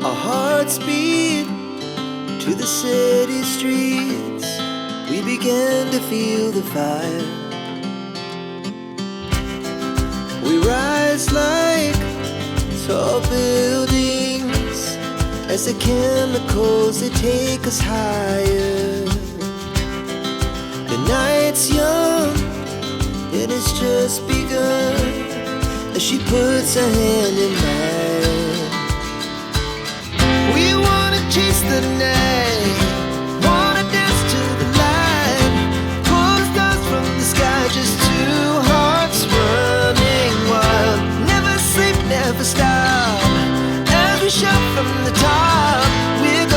Our hearts beat to the city streets. We began to feel the fire. We rise like tall buildings as the chemicals, they take us higher. The night's young, it has just begun, as she puts her hand in mine. We wanna chase the night, wanna dance to the light, pull stars from the sky, just two hearts running wild. Never sleep, never stop, as we shout from the top. We're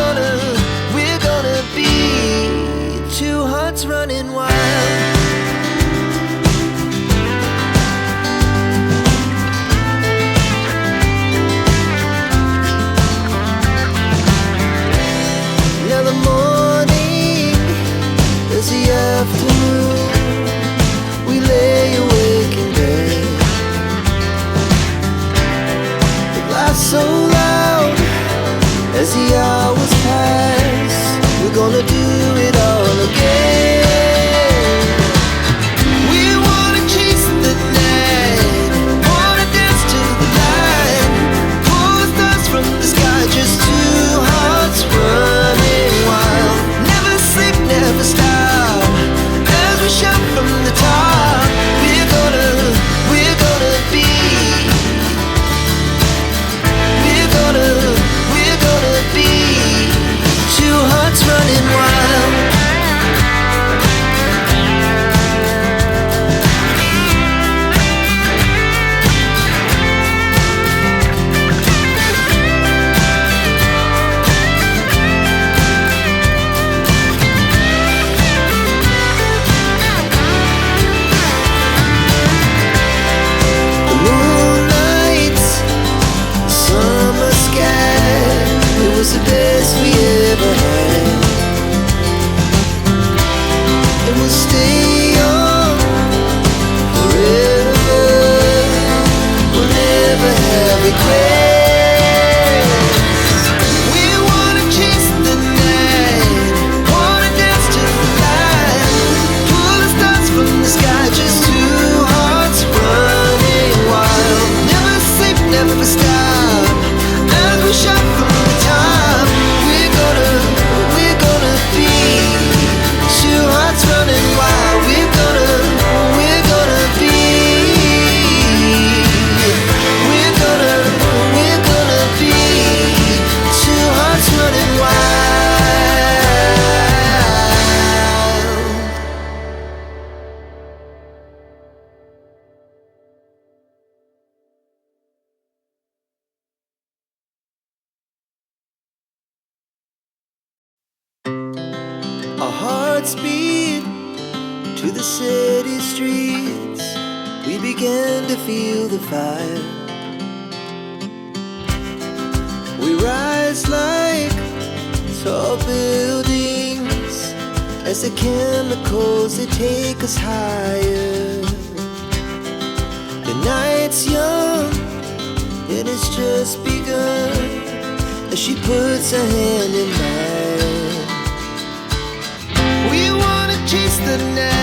gonna be two hearts running wild. Now the morning is the afternoon. We lay awake in bed. The laughs so loud as the hours pass. We're gonna do it all again. We wanna chase the night, wanna dance to the light, pull stars from the sky, just two hearts running wild. Never sleep, never stop, as we shout from the top. We're gonna be, we're gonna be two hearts running wild. The moonlight, summer sky, it was the best we ever had. And we'll stay on forever. We'll never have regrets. We wanna chase the night, wanna dance to the light, pull the stars from the sky, just two hearts running wild. Never sleep, never stop, as we shout from the top. We're gonna be two hearts running wild. We're gonna be, we're gonna be two hearts running wild. Our hearts beat to the city streets. We began to feel the fire. We rise like tall buildings as the chemicals, they take us higher. The night's young, it has just begun, as she puts her hand in mine. We wanna chase the night,